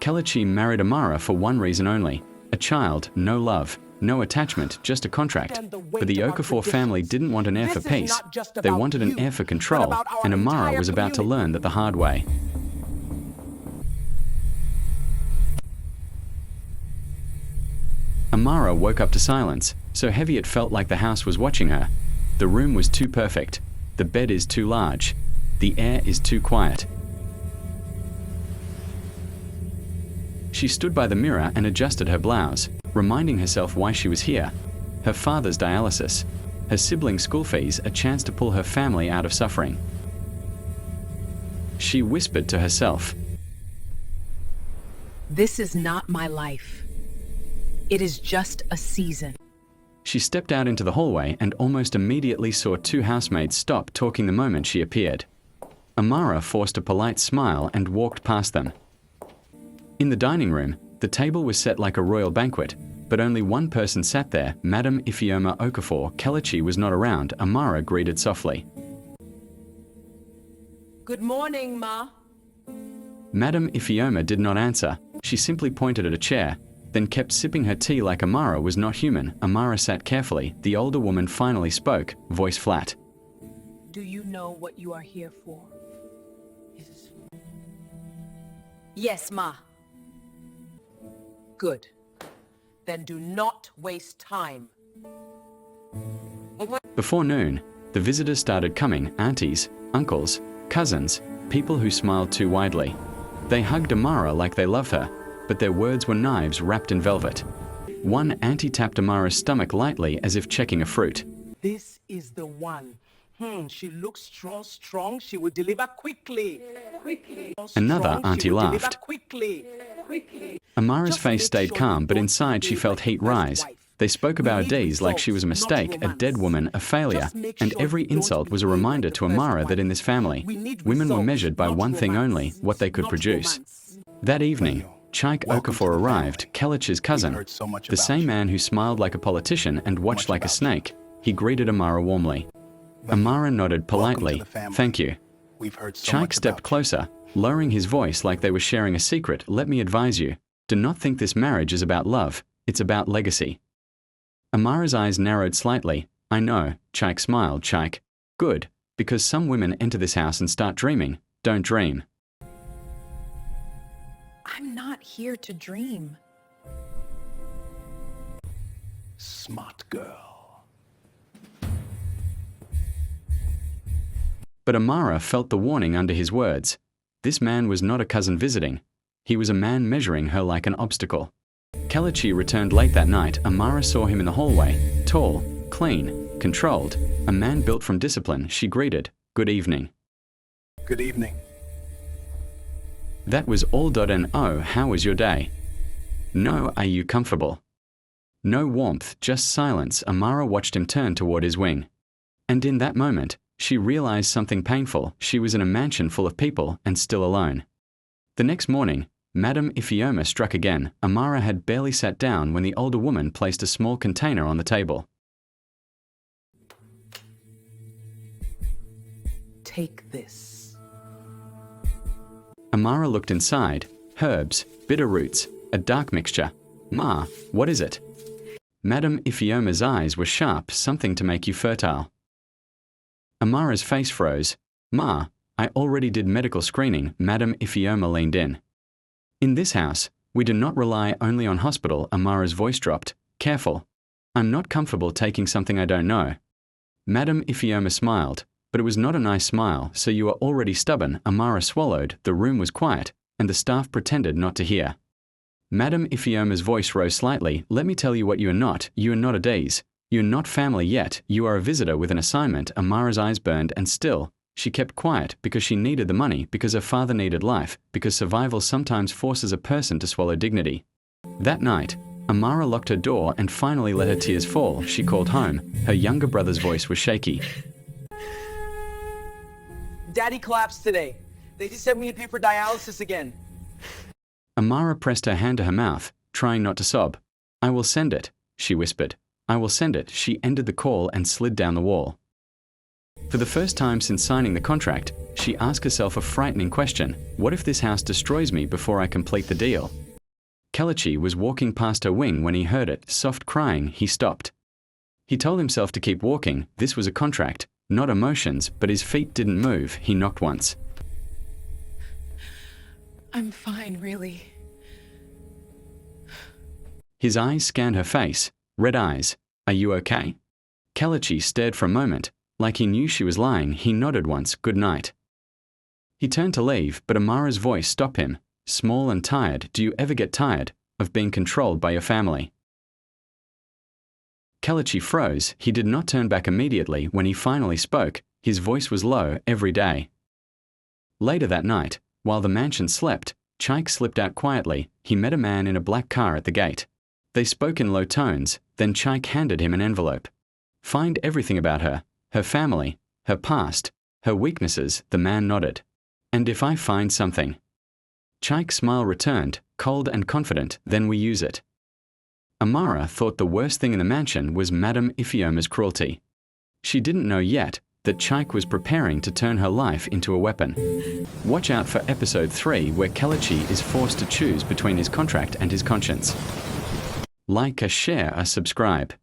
Kelechi married Amara for one reason only: a child, no love, no attachment, just a contract. But the Okafor family didn't want an heir for peace. They wanted an heir for control, and Amara was about to learn that the hard way. Amara woke up to silence, so heavy it felt like the house was watching her. The room was too perfect. The bed is too large. The air is too quiet. She stood by the mirror and adjusted her blouse, reminding herself why she was here. Her father's dialysis, her siblings' school fees, a chance to pull her family out of suffering. She whispered to herself, "This is not my life. It is just a season." She stepped out into the hallway and almost immediately saw two housemaids stop talking the moment she appeared. Amara forced a polite smile and walked past them. In the dining room, the table was set like a royal banquet, but only one person sat there, Madame Ifeoma Okafor. Kelechi was not around. Amara greeted softly. "Good morning, Ma." Madame Ifeoma did not answer. She simply pointed at a chair, then kept sipping her tea like Amara was not human. Amara sat carefully. The older woman finally spoke, voice flat. "Do you know what you are here for?" "Yes, Ma." "Good. Then do not waste time." Before noon, the visitors started coming: aunties, uncles, cousins, people who smiled too widely. They hugged Amara like they loved her, but their words were knives wrapped in velvet. One auntie tapped Amara's stomach lightly as if checking a fruit. "This is the one. She looks strong. She will deliver quickly. Another auntie laughed. Quickly. Amara's face stayed calm, but inside she felt heat rise. They spoke about Adiz like she was a mistake, a dead woman, a failure, and every insult was a reminder to Amara that in this family, women were measured by one thing only: what they could produce. That evening, Chaik Okafor arrived, Kelechi's cousin, the same man who smiled like a politician and watched like a snake. He greeted Amara warmly. Amara nodded politely. "Thank you." Chaik stepped closer, lowering his voice like they were sharing a secret. "Let me advise you. Do not think this marriage is about love. It's about legacy." Amara's eyes narrowed slightly. "I know," Chaik smiled. "Chaik. Good, because some women enter this house and start dreaming. Don't dream." "I'm not here to dream." Smart girl. But Amara felt the warning under his words. This man was not a cousin visiting. He was a man measuring her like an obstacle. Kelechi returned late that night. Amara saw him in the hallway, tall, clean, controlled, a man built from discipline. She greeted, "Good evening." Good evening. That was all. And oh, how was your day? No, are you comfortable? No warmth, just silence. Amara watched him turn toward his wing. And in that moment, she realized something painful. She was in a mansion full of people and still alone. The next morning, Madame Ifeoma struck again. Amara had barely sat down when the older woman placed a small container on the table. Take this. Amara looked inside. Herbs, bitter roots, a dark mixture. "Ma, what is it?" Madame Ifeoma's eyes were sharp. "Something to make you fertile." Amara's face froze. "Ma, I already did medical screening." Madame Ifeoma leaned in. "In this house, we do not rely only on hospital." Amara's voice dropped. "Careful. I'm not comfortable taking something I don't know." Madame Ifeoma smiled, but it was not a nice smile. "So you are already stubborn." Amara swallowed. The room was quiet, and the staff pretended not to hear. Madame Ifeoma's voice rose slightly. "Let me tell you what you are not. You are not Adiz. You are not family yet. You are a visitor with an assignment." Amara's eyes burned, and still, she kept quiet because she needed the money, because her father needed life, because survival sometimes forces a person to swallow dignity. That night, Amara locked her door and finally let her tears fall. She called home. Her younger brother's voice was shaky. Daddy collapsed today. They just said we need to pay for dialysis again. Amara pressed her hand to her mouth, trying not to sob. "I will send it," she whispered. "I will send it." She ended the call and slid down the wall. For the first time since signing the contract, she asked herself a frightening question. What if this house destroys me before I complete the deal? Kelechi was walking past her wing when he heard it, soft crying. He stopped. He told himself to keep walking. This was a contract, not emotions, but his feet didn't move. He knocked once. I'm fine, really. His eyes scanned her face. Red eyes. Are you okay? Kelechi stared for a moment. Like he knew she was lying, he nodded once. Good night. He turned to leave, but Amara's voice stopped him. Small and tired. Do you ever get tired of being controlled by your family? Kelechi froze. He did not turn back immediately. When he finally spoke, his voice was low. Every day. Later that night, while the mansion slept, Chaik slipped out quietly. He met a man in a black car at the gate. They spoke in low tones, then Chaik handed him an envelope. Find everything about her, her family, her past, her weaknesses. The man nodded. And if I find something? Chaik's smile returned, cold and confident. Then we use it. Amara thought the worst thing in the mansion was Madame Ifeoma's cruelty. She didn't know yet that Chaik was preparing to turn her life into a weapon. Watch out for episode 3, where Kelechi is forced to choose between his contract and his conscience. Like, share, subscribe.